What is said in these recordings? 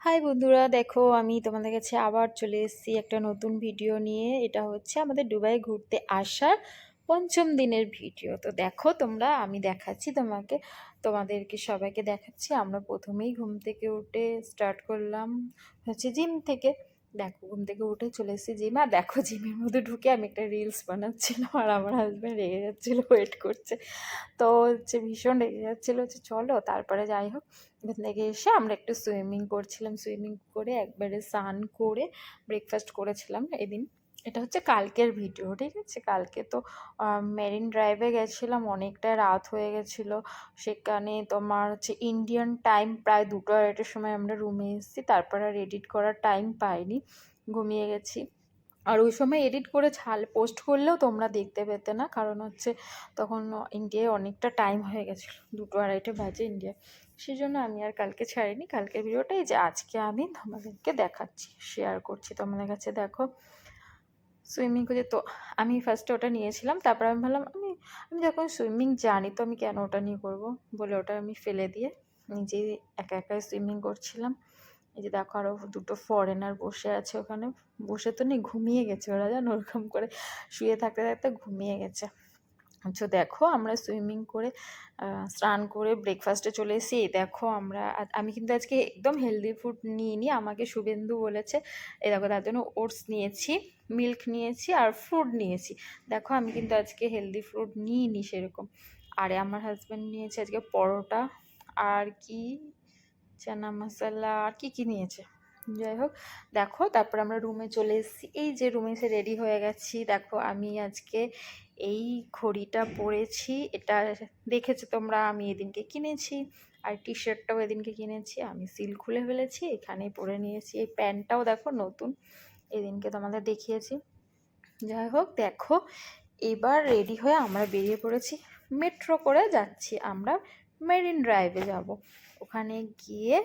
High বন্ধুরা, দেখো আমি তোমাদের কাছে আবার চলে এসেছি একটা নতুন ভিডিও নিয়ে। এটা হচ্ছে আমাদের দুবাই ঘুরতে আসার পঞ্চম দিনের ভিডিও। তো দেখো তোমরা, আমি দেখাচ্ছি তোমাদেরকে সবাইকে দেখাচ্ছি। আমরা প্রথমেই ঘুম থেকে উঠে স্টার্ট করলাম হচ্ছে জিম থেকে। দেখো ঘুম থেকে উঠে চলে এসেছি জিম। আর দেখো জিমের মধ্যে ঢুকে আমি একটা রিলস বানাচ্ছিলাম, আর আমার হাজব্যান্ড রেগে যাচ্ছিলো, ওয়েট করছে। তো হচ্ছে ভীষণ রেগে যাচ্ছিলো, হচ্ছে চলো। তারপরে যাই হোক, ওখান থেকে এসে আমরা একটু সুইমিং করছিলাম। সুইমিং করে একবারে স্নান করে ব্রেকফাস্ট করেছিলাম এদিন। এটা হচ্ছে কালকের ভিডিও, ঠিক আছে। কালকে তো মেরিন ড্রাইভে গেছিলাম, অনেকটা রাত হয়ে গেছিলো। সেখানে তোমার হচ্ছে ইন্ডিয়ান টাইম প্রায় 2টা-2:30টার সময় আমরা রুমে এসেছি। তারপর আর এডিট করার টাইম পাইনি, ঘুমিয়ে গেছি। আর ওই সময় এডিট করে পোস্ট করলেও তোমরা দেখতে পেতে না, কারণ হচ্ছে তখন ইন্ডিয়ায় অনেকটা টাইম হয়ে গেছিলো, 2-2:30 বাজে ইন্ডিয়ায়। সেই জন্য আমি আর কালকে ছাড়িনি। কালকের ভিডিওটাই যে আজকে আমি তোমাদেরকে দেখাচ্ছি, শেয়ার করছি তোমাদের কাছে। দেখো সুইমিং করে তো আমি ফার্স্টে ওটা নিয়েছিলাম। তারপর আমি ভাবলাম আমি আমি যখন সুইমিং জানি তো আমি কেন ওটা নিয়ে করবো, বলে ওটা আমি ফেলে দিয়ে নিজেই একা একাই সুইমিং করছিলাম। এই যে দেখো আরও দুটো ফরেনার বসে আছে ওখানে। বসে তো নেই, ঘুমিয়ে গেছে ওরা, যেন ওরকম করে শুয়ে থাকতে থাকতে ঘুমিয়ে গেছে। আচ্ছা দেখো আমরা সুইমিং করে স্নান করে ব্রেকফাস্টে চলে এসেছি। এই দেখো আমি কিন্তু আজকে একদম হেলদি ফুড নিইনি, আমাকে শুভেন্দু বলেছে। এই দেখো তার জন্য ওটস নিয়েছি, মিল্ক নিয়েছি আর ফ্রুট নিয়েছি। দেখো আমি কিন্তু আজকে হেলদি ফুড নিইনি সেরকম। আর আমার হাজব্যান্ড নিয়েছে আজকে পরোটা আর কি চানা মশলা আর কি নিয়েছে, যাই হোক। দেখো তারপর আমরা রুমে চলে এসেছি। এই যে রুমে এসে রেডি হয়ে গেছি। দেখো আমি আজকে এই ঘড়িটা পরেছি, এটা দেখেছো তোমরা, আমি এদিনকে কিনেছি। আর টি শার্টটাও এদিনকে কিনেছি, আমি সিল খুলে ফেলেছি, এখানেই পরে নিয়েছি। এই প্যান্টটাও দেখো নতুন, এদিনকে তোমাদের দেখিয়েছি। যাই হোক দেখো, এবার রেডি হয়ে আমরা বেরিয়ে পড়েছি। মেট্রো করে যাচ্ছি আমরা, মেরিন ড্রাইভে যাব। ওখানে গিয়ে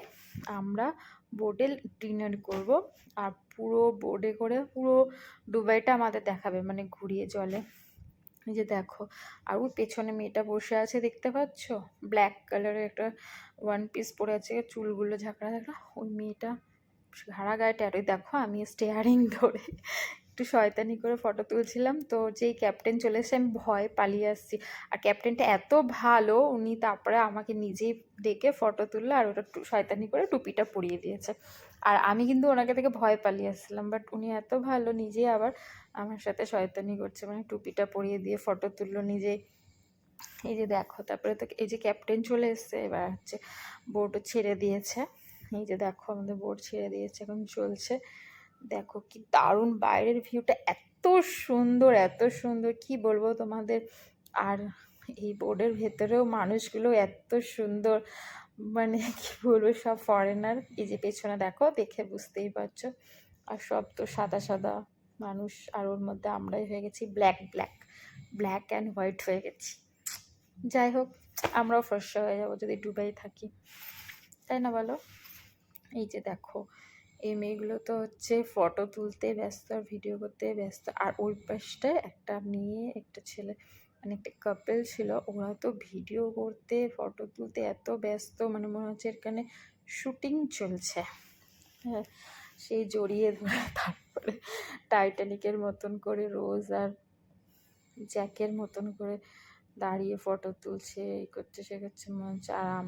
আমরা বোটে ডিনার করব। আর পুরো বোটে করে পুরো দুবাইটা আমাদের দেখাবে, মানে ঘুরিয়ে জলে। এই যে দেখো, আর ওই পেছনে মেয়েটা বসে আছে দেখতে পাচ্ছ, ব্ল্যাক কালারের একটা ওয়ান পিস পরে আছে, চুলগুলো ঝাঁকড়া ঝাঁকড়া, ওই মেয়েটা ঘাড়া গায়ে ট্যাটু। দেখো আমি স্টিয়ারিং ধরে একটু শয়তানি করে ফটো তুলছিলাম, তো যেই ক্যাপ্টেন চলে এসে আমি ভয় পালিয়ে আসছি। আর ক্যাপ্টেনটা এত ভালো, উনি তারপরে আমাকে নিজেই ডেকে ফটো তুললো, আর ওটা শয়তানি করে টুপিটা পরিয়ে দিয়েছে। আর আমি কিন্তু ওনাকে থেকে ভয় পালিয়ে আসছিলাম, বাট উনি এত ভালো, নিজেই আবার আমার সাথে শয়তানি করছে, মানে টুপিটা পরিয়ে দিয়ে ফটো তুললো নিজেই। এই যে দেখো, তারপরে তো এই যে ক্যাপ্টেন চলে এসছে, এবার হচ্ছে বোট ছেড়ে দিয়েছে। এই যে দেখো আমাদের বোট ছেড়ে দিয়েছে, এখন চলছে। দেখো কি দারুণ বাইরের ভিউটা, এত সুন্দর এত সুন্দর, কি বলবো তোমাদের। আর এই বোর্ডের ভেতরেও মানুষগুলো এত সুন্দর, মানে কি বলবো, সব ফরেনার। এই যে পেছনে দেখো, দেখে বুঝতেই পারছো। আর সব তো সাদা সাদা মানুষ, আর ওর মধ্যে আমরাই হয়ে গেছি black black, black and white হয়ে গেছি। যাই হোক, আমরাও ফর্সা হয়ে যাবো যদি দুবাই থাকি, তাই না বলো। এই যে দেখো, এই মেয়েগুলো তো হচ্ছে ফটো তুলতে ব্যস্ত আর ভিডিও করতে ব্যস্ত। আর ওই পাশটায় একটা মেয়ে একটা ছেলে, মানে একটা কাপল ছিল, ওরা তো ভিডিও করতে ফটো তুলতে এত ব্যস্ত, মানে মনে হচ্ছে এখানে শুটিং চলছে। হ্যাঁ, সেই জড়িয়ে ধরে তারপরে টাইটানিকের মতন করে রোজ আর জ্যাকের মতন করে দাঁড়িয়ে ফটো তুলছে, এই করছে সে করছে মনে হচ্ছে। আর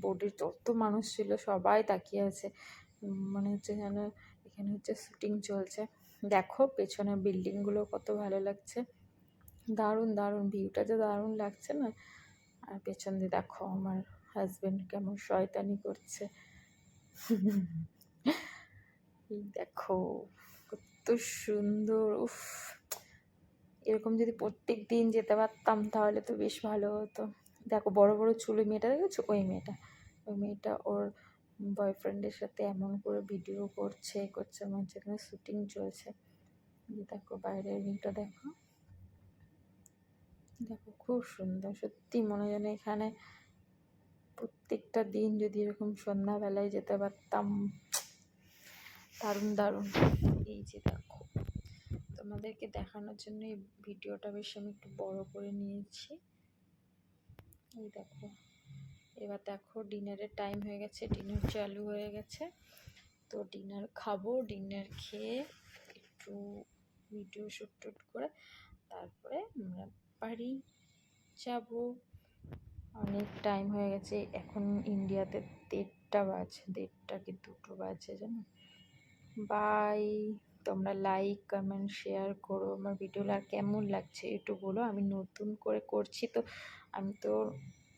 বোর্ডের যত মানুষ ছিল সবাই তাকিয়ে আছে, মনে হচ্ছে যেন এখানে হচ্ছে শুটিং চলছে। দেখো পেছনের বিল্ডিংগুলো কত ভালো লাগছে, দারুণ দারুণ ভিউটা যে দারুণ লাগছে না। আর পেছন দিয়ে দেখো আমার হাজবেন্ড কেমন শয়তানি করছে। এই দেখো কত সুন্দর, উফ, এরকম যদি প্রত্যেক দিন যেতে পারতাম তাহলে তো বেশ ভালো হতো। দেখো বড় বড় চুল মেয়েটা দেখেছো, ওই মেয়েটা ওর বয়ফ্রেন্ডের সাথে এমন করে ভিডিও করছে মনে হচ্ছে এখানে শুটিং চলছে। দেখো বাইরের ভিউটা দেখো, দেখো খুব সুন্দর। সত্যি মনে যেন এখানে প্রত্যেকটা দিন যদি এরকম সন্ধ্যাবেলায় যেতে পারতাম, দারুণ দারুণ। এই যে দেখো, তোমাদেরকে দেখানোর জন্য এই ভিডিওটা বেশ আমি একটু বড় করে নিয়েছি। এই দেখো, এবার দেখো ডিনারের টাইম হয়ে গেছে, ডিনার চালু হয়ে গেছে। তো ডিনার খাবো, ডিনার খেয়ে একটু ভিডিও শ্যুট করে তারপরে আমরা বাড়ি যাব। অনেক টাইম হয়ে গেছে, এখন ইন্ডিয়াতে 1:30 বাজে, 1:30 কি 2টো বাজে জানো। বাই। তোমরা লাইক কমেন্ট শেয়ার করো, আমার ভিডিও আর কেমন লাগছে একটু বলো। আমি নতুন করে করছি তো, আমি তো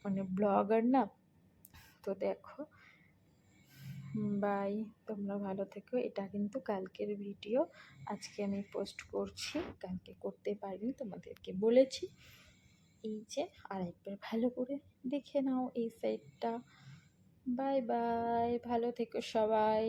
মানে ব্লগার না, তো দেখো। বাই, তোমরা ভালো থেকো। এটা কিন্তু কালকের ভিডিও, আজকে আমি পোস্ট করছি, কালকে করতে পারিনি, তোমাদেরকে বলেছি। এই যে আরেকবার ভালো করে দেখে নাও এই সাইডটা। বাই বাই, ভালো থেকো সবাই।